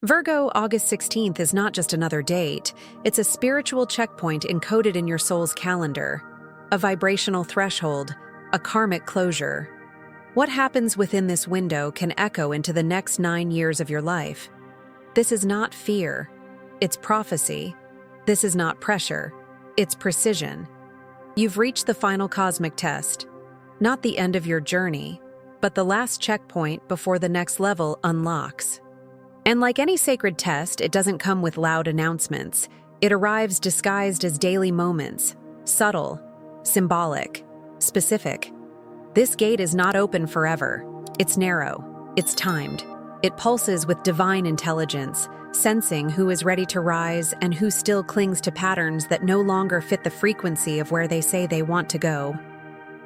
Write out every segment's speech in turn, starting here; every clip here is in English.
Virgo, August 16th is not just another date, it's a spiritual checkpoint encoded in your soul's calendar, a vibrational threshold, a karmic closure. What happens within this window can echo into the next 9 years of your life. This is not fear, it's prophecy. This is not pressure, it's precision. You've reached the final cosmic test, not the end of your journey, but the last checkpoint before the next level unlocks. And like any sacred test, it doesn't come with loud announcements. It arrives disguised as daily moments, subtle, symbolic, specific. This gate is not open forever. It's narrow, it's timed. It pulses with divine intelligence, sensing who is ready to rise and who still clings to patterns that no longer fit the frequency of where they say they want to go.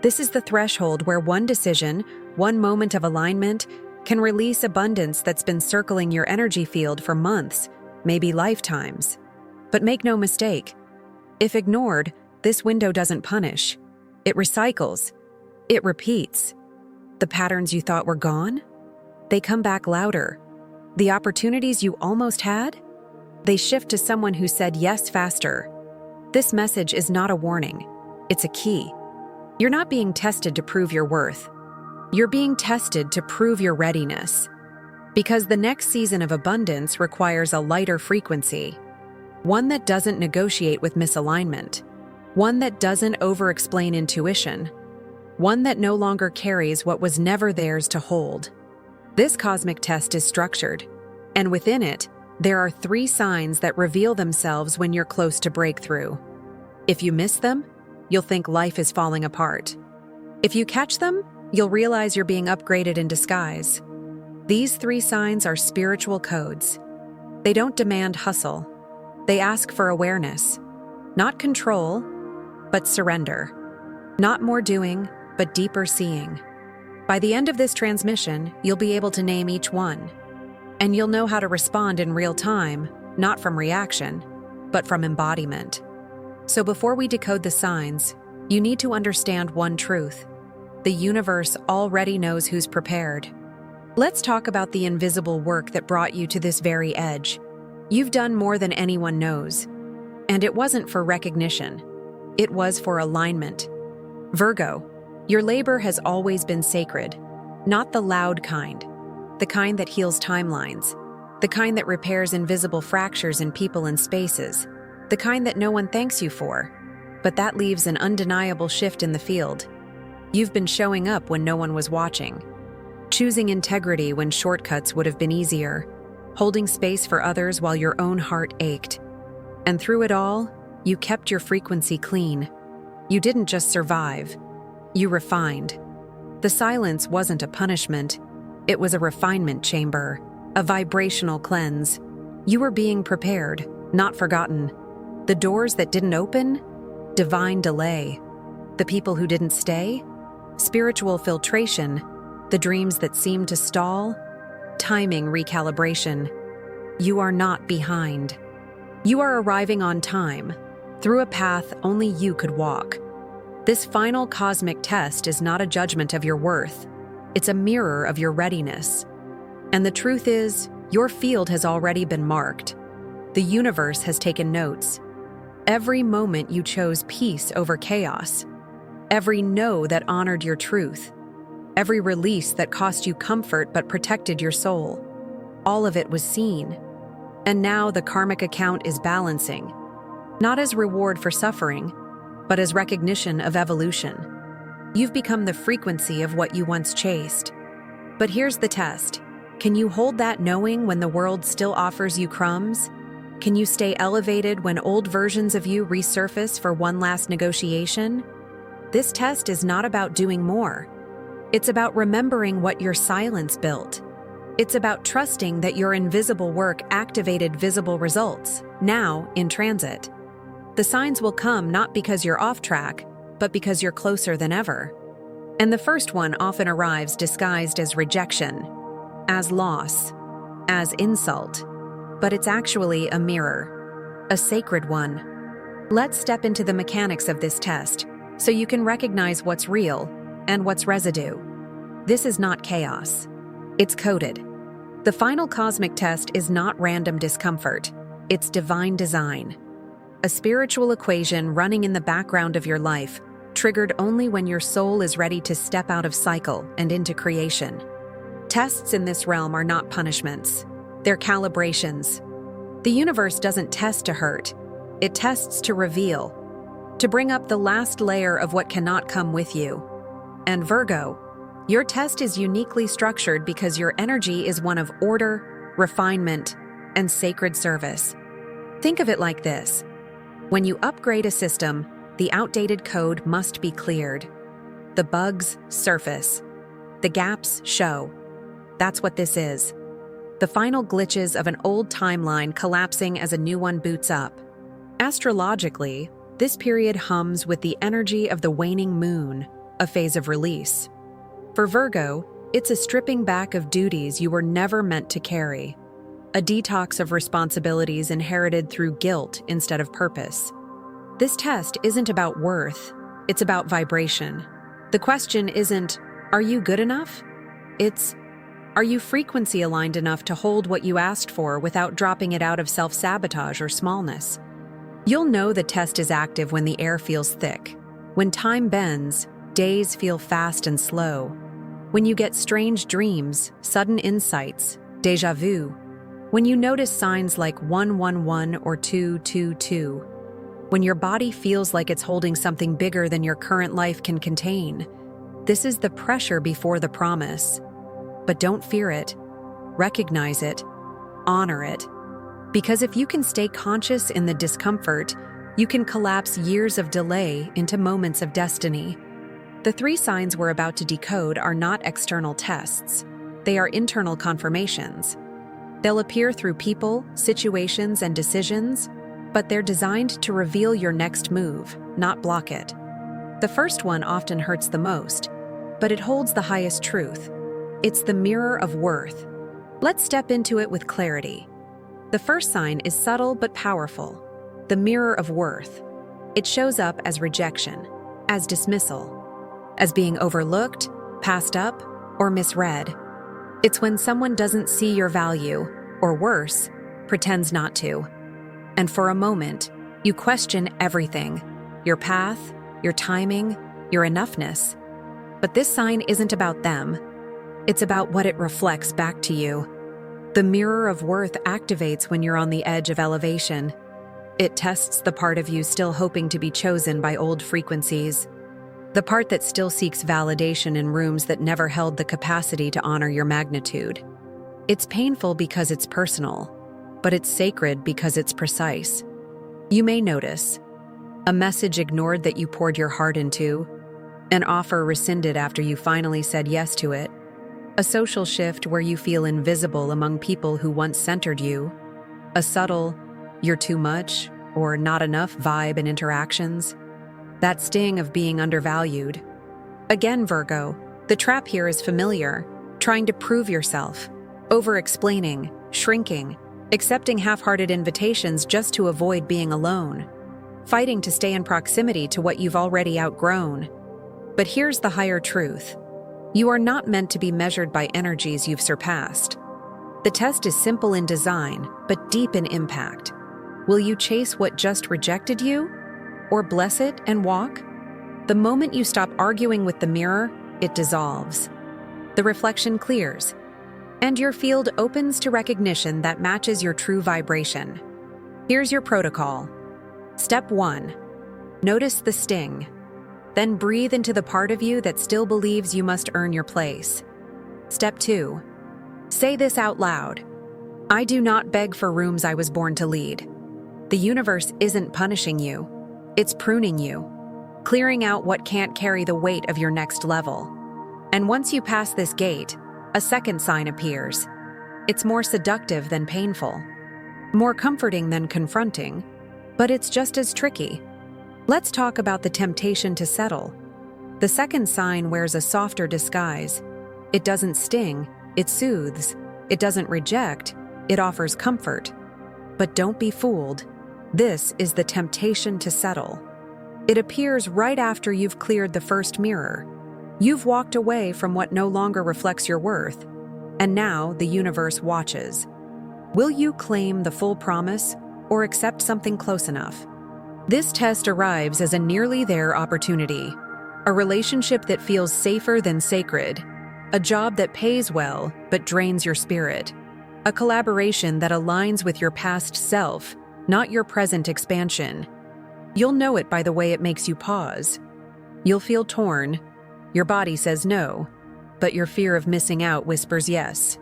This is the threshold where one decision, one moment of alignment, can release abundance that's been circling your energy field for months, maybe lifetimes. But make no mistake, if ignored, this window doesn't punish. It recycles. It repeats. The patterns you thought were gone? They come back louder. The opportunities you almost had? They shift to someone who said yes faster. This message is not a warning. It's a key. You're not being tested to prove your worth. You're being tested to prove your readiness. Because the next season of abundance requires a lighter frequency. One that doesn't negotiate with misalignment. One that doesn't over-explain intuition. One that no longer carries what was never theirs to hold. This cosmic test is structured, and within it, there are 3 signs that reveal themselves when you're close to breakthrough. If you miss them, you'll think life is falling apart. If you catch them, you'll realize you're being upgraded in disguise. These 3 signs are spiritual codes. They don't demand hustle. They ask for awareness. Not control, but surrender. Not more doing, but deeper seeing. By the end of this transmission, you'll be able to name each one. And you'll know how to respond in real time, not from reaction, but from embodiment. So before we decode the signs, you need to understand one truth. The universe already knows who's prepared. Let's talk about the invisible work that brought you to this very edge. You've done more than anyone knows. And it wasn't for recognition. It was for alignment. Virgo, your labor has always been sacred. Not the loud kind. The kind that heals timelines. The kind that repairs invisible fractures in people and spaces. The kind that no one thanks you for. But that leaves an undeniable shift in the field. You've been showing up when no one was watching. Choosing integrity when shortcuts would have been easier. Holding space for others while your own heart ached. And through it all, you kept your frequency clean. You didn't just survive. You refined. The silence wasn't a punishment. It was a refinement chamber, a vibrational cleanse. You were being prepared, not forgotten. The doors that didn't open? Divine delay. The people who didn't stay? Spiritual filtration. The dreams that seemed to stall? Timing recalibration. You are not behind. You are arriving on time, through a path only you could walk. This final cosmic test is not a judgment of your worth. It's a mirror of your readiness. And the truth is, your field has already been marked. The universe has taken notes. Every moment you chose peace over chaos. Every no that honored your truth. Every release that cost you comfort but protected your soul. All of it was seen. And now the karmic account is balancing. Not as reward for suffering, but as recognition of evolution. You've become the frequency of what you once chased. But here's the test. Can you hold that knowing when the world still offers you crumbs? Can you stay elevated when old versions of you resurface for one last negotiation? This test is not about doing more. It's about remembering what your silence built. It's about trusting that your invisible work activated visible results, now in transit. The signs will come not because you're off track, but because you're closer than ever. And the first one often arrives disguised as rejection, as loss, as insult. But it's actually a mirror, a sacred one. Let's step into the mechanics of this test, so you can recognize what's real and what's residue. This is not chaos. It's coded. The final cosmic test is not random discomfort, it's divine design. A spiritual equation running in the background of your life, triggered only when your soul is ready to step out of cycle and into creation. Tests in this realm are not punishments, they're calibrations. The universe doesn't test to hurt, it tests to reveal, to bring up the last layer of what cannot come with you. And Virgo, your test is uniquely structured because your energy is one of order, refinement, and sacred service. Think of it like this. When you upgrade a system, the outdated code must be cleared. The bugs surface. The gaps show. That's what this is. The final glitches of an old timeline collapsing as a new one boots up. Astrologically, this period hums with the energy of the waning moon, a phase of release. For Virgo, it's a stripping back of duties you were never meant to carry. A detox of responsibilities inherited through guilt instead of purpose. This test isn't about worth, it's about vibration. The question isn't, are you good enough? It's, are you frequency aligned enough to hold what you asked for without dropping it out of self-sabotage or smallness? You'll know the test is active when the air feels thick. When time bends, days feel fast and slow. When you get strange dreams, sudden insights, déjà vu. When you notice signs like 111 or 222. When your body feels like it's holding something bigger than your current life can contain. This is the pressure before the promise. But don't fear it. Recognize it. Honor it. Because if you can stay conscious in the discomfort, you can collapse years of delay into moments of destiny. The 3 signs we're about to decode are not external tests. They are internal confirmations. They'll appear through people, situations, and decisions, but they're designed to reveal your next move, not block it. The first one often hurts the most, but it holds the highest truth. It's the mirror of worth. Let's step into it with clarity. The first sign is subtle but powerful. The mirror of worth. It shows up as rejection, as dismissal, as being overlooked, passed up, or misread. It's when someone doesn't see your value, or worse, pretends not to. And for a moment, you question everything, your path, your timing, your enoughness. But this sign isn't about them. It's about what it reflects back to you. The mirror of worth activates when you're on the edge of elevation. It tests the part of you still hoping to be chosen by old frequencies. The part that still seeks validation in rooms that never held the capacity to honor your magnitude. It's painful because it's personal, but it's sacred because it's precise. You may notice a message ignored that you poured your heart into, an offer rescinded after you finally said yes to it, a social shift where you feel invisible among people who once centered you, a subtle, you're too much or not enough vibe in interactions. That sting of being undervalued. Again, Virgo, the trap here is familiar, trying to prove yourself, over-explaining, shrinking, accepting half-hearted invitations just to avoid being alone, fighting to stay in proximity to what you've already outgrown. But here's the higher truth. You are not meant to be measured by energies you've surpassed. The test is simple in design, but deep in impact. Will you chase what just rejected you? Or bless it and walk? The moment you stop arguing with the mirror, it dissolves. The reflection clears, and your field opens to recognition that matches your true vibration. Here's your protocol. Step 1. Notice the sting. Then breathe into the part of you that still believes you must earn your place. Step 2. Say this out loud. I do not beg for rooms I was born to lead. The universe isn't punishing you. It's pruning you, clearing out what can't carry the weight of your next level. And once you pass this gate, a second sign appears. It's more seductive than painful, more comforting than confronting, but it's just as tricky. Let's talk about the temptation to settle. The second sign wears a softer disguise. It doesn't sting, it soothes. It doesn't reject, it offers comfort. But don't be fooled. This is the temptation to settle. It appears right after you've cleared the first mirror. You've walked away from what no longer reflects your worth. And now the universe watches. Will you claim the full promise or accept something close enough? This test arrives as a nearly there opportunity, a relationship that feels safer than sacred, a job that pays well but drains your spirit, a collaboration that aligns with your past self, not your present expansion. You'll know it by the way it makes you pause. You'll feel torn. Your body says no, but your fear of missing out whispers yes.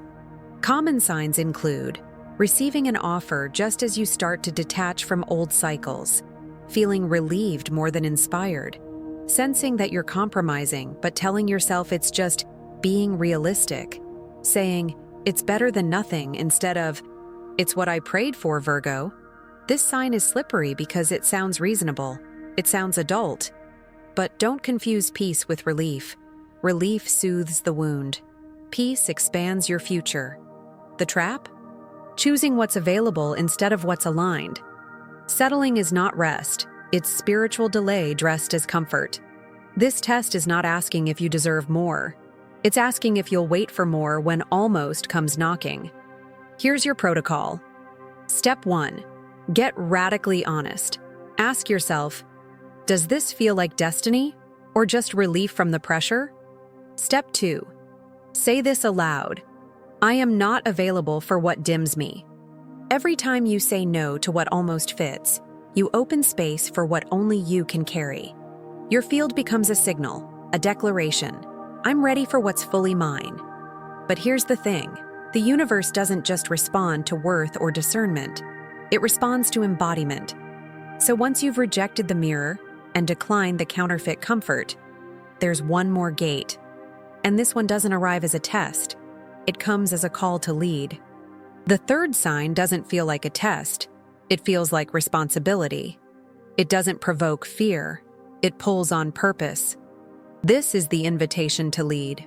Common signs include receiving an offer just as you start to detach from old cycles, feeling relieved more than inspired, sensing that you're compromising but telling yourself it's just being realistic, saying, "It's better than nothing," instead of, "It's what I prayed for, Virgo." This sign is slippery because it sounds reasonable. It sounds adult. But don't confuse peace with relief. Relief soothes the wound. Peace expands your future. The trap? Choosing what's available instead of what's aligned. Settling is not rest. It's spiritual delay dressed as comfort. This test is not asking if you deserve more. It's asking if you'll wait for more when almost comes knocking. Here's your protocol. Step 1. Get radically honest. Ask yourself, does this feel like destiny or just relief from the pressure? Step 2. Say this aloud. I am not available for what dims me. Every time you say no to what almost fits, you open space for what only you can carry. Your field becomes a signal, a declaration. I'm ready for what's fully mine. But here's the thing. The universe doesn't just respond to worth or discernment. It responds to embodiment. So once you've rejected the mirror and declined the counterfeit comfort, there's one more gate. And this one doesn't arrive as a test. It comes as a call to lead. The third sign doesn't feel like a test. It feels like responsibility. It doesn't provoke fear. It pulls on purpose. This is the invitation to lead.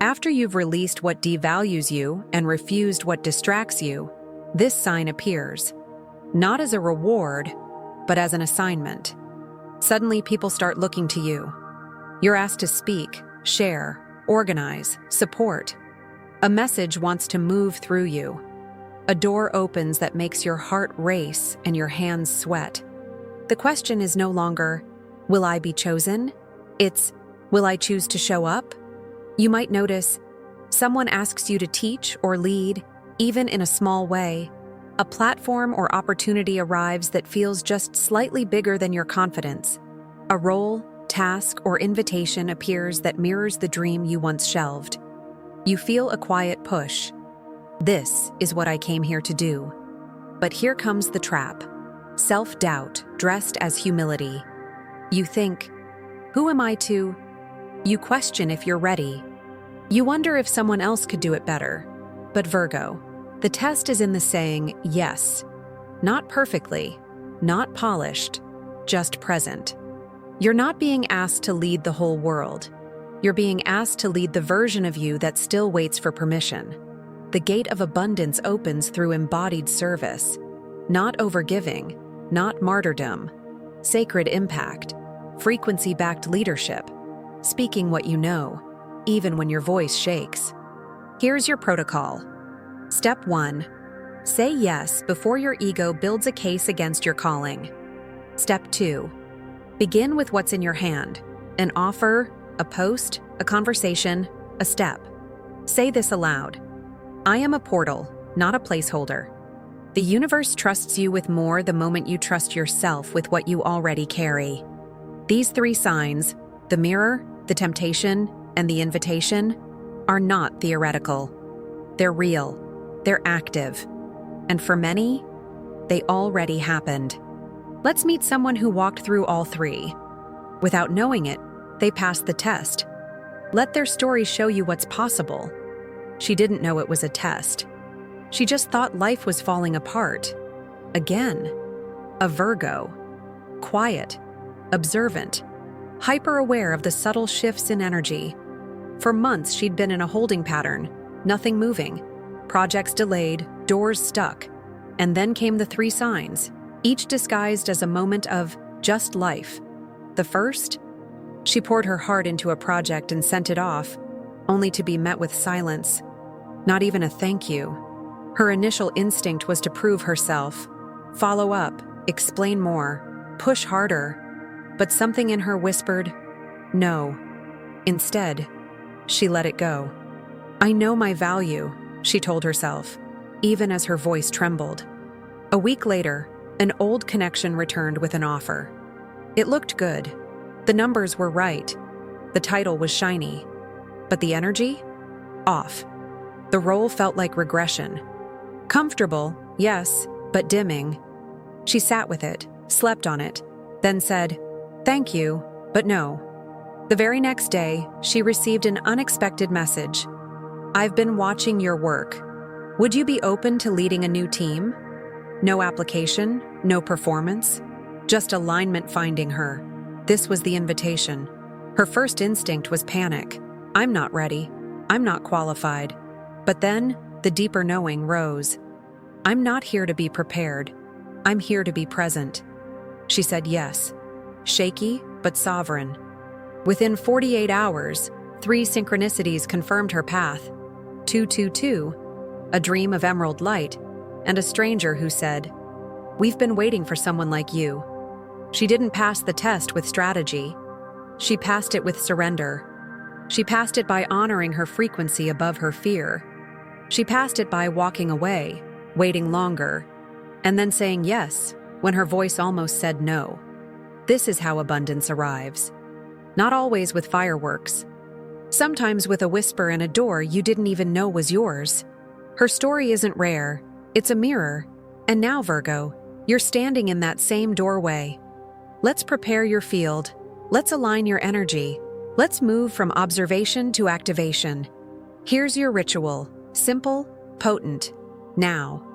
After you've released what devalues you and refused what distracts you, this sign appears. Not as a reward, but as an assignment. Suddenly, people start looking to you. You're asked to speak, share, organize, support. A message wants to move through you. A door opens that makes your heart race and your hands sweat. The question is no longer, will I be chosen? It's, will I choose to show up? You might notice someone asks you to teach or lead, even in a small way. A platform or opportunity arrives that feels just slightly bigger than your confidence. A role, task, or invitation appears that mirrors the dream you once shelved. You feel a quiet push. This is what I came here to do. But here comes the trap. Self-doubt dressed as humility. You think, who am I to? You question if you're ready. You wonder if someone else could do it better. But Virgo, the test is in the saying yes. Not perfectly, not polished, just present. You're not being asked to lead the whole world. You're being asked to lead the version of you that still waits for permission. The gate of abundance opens through embodied service. Not overgiving, not martyrdom. Sacred impact, frequency-backed leadership. Speaking what you know, even when your voice shakes. Here's your protocol. Step 1. Say yes before your ego builds a case against your calling. Step 2. Begin with what's in your hand. An offer, a post, a conversation, a step. Say this aloud. I am a portal, not a placeholder. The universe trusts you with more the moment you trust yourself with what you already carry. These 3 signs, the mirror, the temptation, and the invitation, are not theoretical. They're real. They're active. And for many, they already happened. Let's meet someone who walked through all 3. Without knowing it, they passed the test. Let their story show you what's possible. She didn't know it was a test. She just thought life was falling apart. Again, a Virgo. Quiet, observant, hyper-aware of the subtle shifts in energy. For months, she'd been in a holding pattern, nothing moving, projects delayed, doors stuck. And then came the 3 signs, each disguised as a moment of just life. The first, she poured her heart into a project and sent it off, only to be met with silence. Not even a thank you. Her initial instinct was to prove herself, follow up, explain more, push harder. But something in her whispered, no. Instead, she let it go. I know my value, she told herself, even as her voice trembled. A week later, an old connection returned with an offer. It looked good. The numbers were right. The title was shiny. But the energy? Off. The role felt like regression. Comfortable, yes, but dimming. She sat with it, slept on it, then said, thank you, but no. The very next day, she received an unexpected message. I've been watching your work. Would you be open to leading a new team? No application, no performance, just alignment finding her. This was the invitation. Her first instinct was panic. I'm not ready. I'm not qualified. But then, the deeper knowing rose. I'm not here to be prepared. I'm here to be present. She said yes. Shaky, but sovereign. Within 48 hours, 3 synchronicities confirmed her path. 222, a dream of emerald light, and a stranger who said, we've been waiting for someone like you. She didn't pass the test with strategy. She passed it with surrender. She passed it by honoring her frequency above her fear. She passed it by walking away, waiting longer, and then saying yes when her voice almost said no. This is how abundance arrives. Not always with fireworks. Sometimes with a whisper and a door you didn't even know was yours. Her story isn't rare. It's a mirror. And now, Virgo, you're standing in that same doorway. Let's prepare your field. Let's align your energy. Let's move from observation to activation. Here's your ritual. Simple, potent. Now.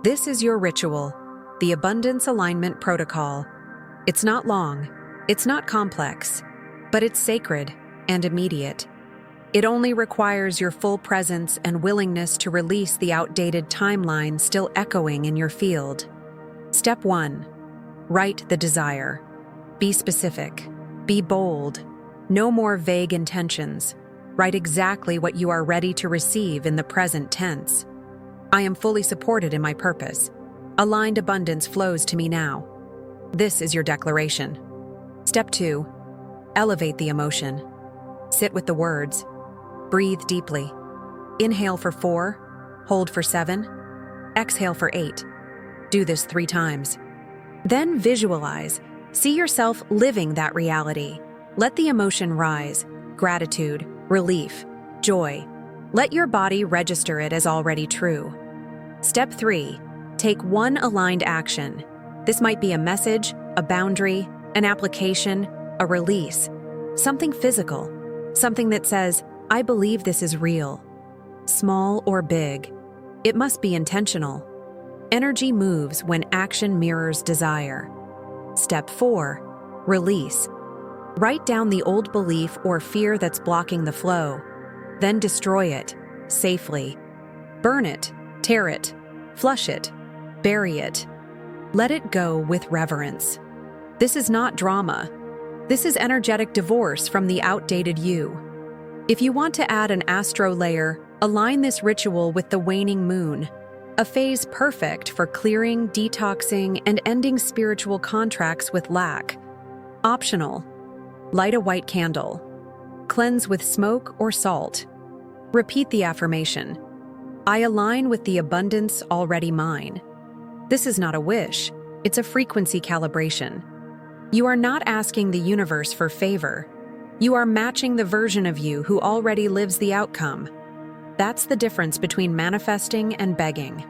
This is your ritual. The Abundance Alignment Protocol. It's not long. It's not complex. But it's sacred and immediate. It only requires your full presence and willingness to release the outdated timeline still echoing in your field. Step 1. Write the desire. Be specific. Be bold. No more vague intentions. Write exactly what you are ready to receive in the present tense. I am fully supported in my purpose. Aligned abundance flows to me now. This is your declaration. Step 2. Elevate the emotion. Sit with the words. Breathe deeply. Inhale for 4, hold for 7, exhale for 8. Do this 3 times. Then visualize. See yourself living that reality. Let the emotion rise. Gratitude, relief, joy. Let your body register it as already true. Step 3. Take one aligned action. This might be a message, a boundary, an application, a release. Something physical. Something that says, I believe this is real. Small or big. It must be intentional. Energy moves when action mirrors desire. Step 4. Release. Write down the old belief or fear that's blocking the flow. Then destroy it, safely. Burn it, tear it, flush it, bury it. Let it go with reverence. This is not drama. This is energetic divorce from the outdated you. If you want to add an astro layer, align this ritual with the waning moon, a phase perfect for clearing, detoxing, and ending spiritual contracts with lack. Optional. Light a white candle. Cleanse with smoke or salt. Repeat the affirmation. I align with the abundance already mine. This is not a wish. It's a frequency calibration. You are not asking the universe for favor. You are matching the version of you who already lives the outcome. That's the difference between manifesting and begging.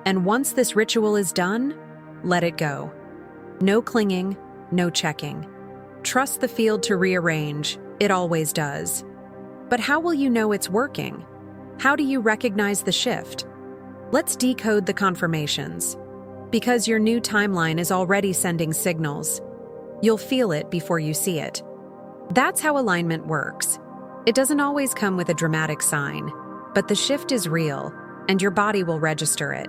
And once this ritual is done, let it go. No clinging, no checking. Trust the field to rearrange. It always does. But how will you know it's working? How do you recognize the shift? Let's decode the confirmations. Because your new timeline is already sending signals. You'll feel it before you see it. That's how alignment works. It doesn't always come with a dramatic sign, but the shift is real, and your body will register it.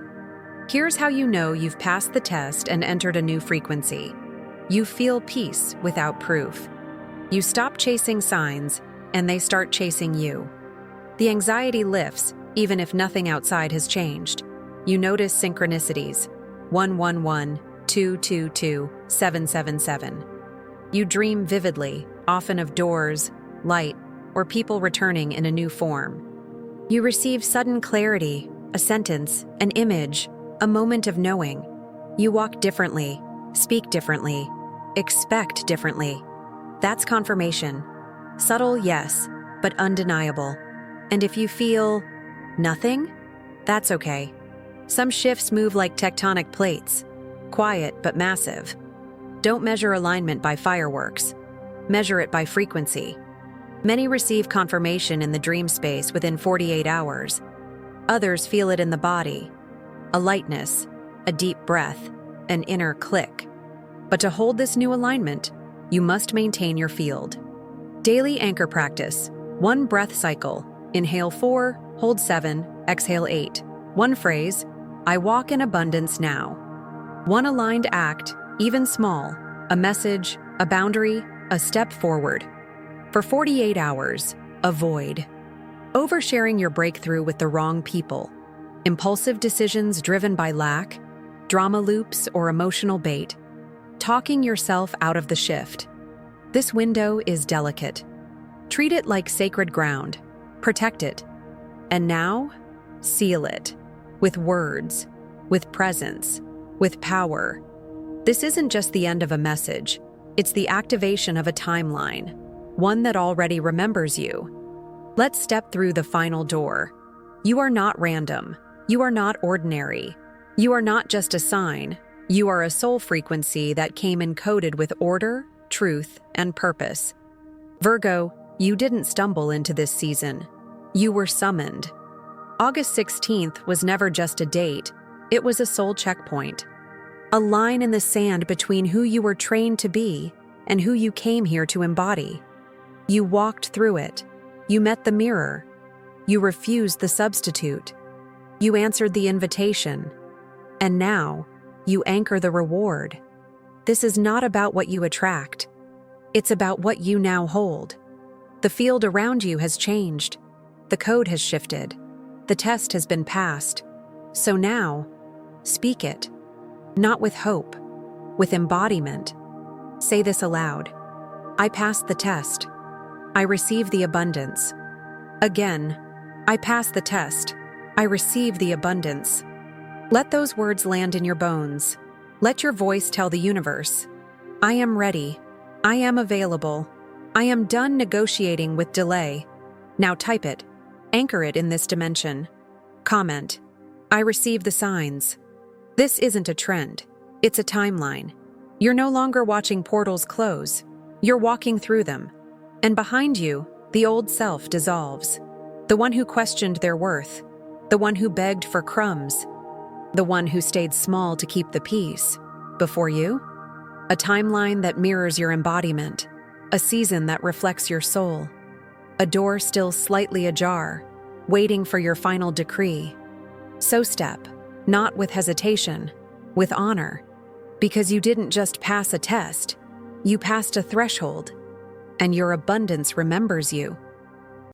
Here's how you know you've passed the test and entered a new frequency. You feel peace without proof. You stop chasing signs, and they start chasing you. The anxiety lifts, even if nothing outside has changed. You notice synchronicities 111, 222, 777. You dream vividly, often of doors, light, or people returning in a new form. You receive sudden clarity, a sentence, an image, a moment of knowing. You walk differently, speak differently, expect differently. That's confirmation. Subtle, yes, but undeniable. And if you feel nothing, that's okay. Some shifts move like tectonic plates, quiet but massive. Don't measure alignment by fireworks. Measure it by frequency. Many receive confirmation in the dream space within 48 hours. Others feel it in the body. A lightness, a deep breath, an inner click. But to hold this new alignment, you must maintain your field. Daily anchor practice. 1 breath cycle. Inhale 4, hold 7, exhale 8. 1 phrase, I walk in abundance now. 1 aligned act, even small, a message, a boundary, a step forward. For 48 hours, avoid oversharing your breakthrough with the wrong people, impulsive decisions driven by lack, drama loops, or emotional bait, talking yourself out of the shift. This window is delicate. Treat it like sacred ground. Protect it. And now, seal it. With words, with presence, with power. This isn't just the end of a message. It's the activation of a timeline, one that already remembers you. Let's step through the final door. You are not random. You are not ordinary. You are not just a sign. You are a soul frequency that came encoded with order, truth, and purpose. Virgo, you didn't stumble into this season. You were summoned. August 16th was never just a date. It was a soul checkpoint. A line in the sand between who you were trained to be and who you came here to embody. You walked through it. You met the mirror. You refused the substitute. You answered the invitation. And now, you anchor the reward. This is not about what you attract. It's about what you now hold. The field around you has changed. The code has shifted. The test has been passed. So now, speak it. Not with hope, with embodiment. Say this aloud. I passed the test. I receive the abundance. Again, I passed the test. I receive the abundance. Let those words land in your bones. Let your voice tell the universe, I am ready. I am available. I am done negotiating with delay. Now type it. Anchor it in this dimension. Comment. I receive the signs. This isn't a trend. It's a timeline. You're no longer watching portals close. You're walking through them. And behind you, the old self dissolves. The one who questioned their worth. The one who begged for crumbs. The one who stayed small to keep the peace. Before you, a timeline that mirrors your embodiment. A season that reflects your soul. A door still slightly ajar, waiting for your final decree. So step, not with hesitation, with honor. Because you didn't just pass a test, you passed a threshold. And your abundance remembers you.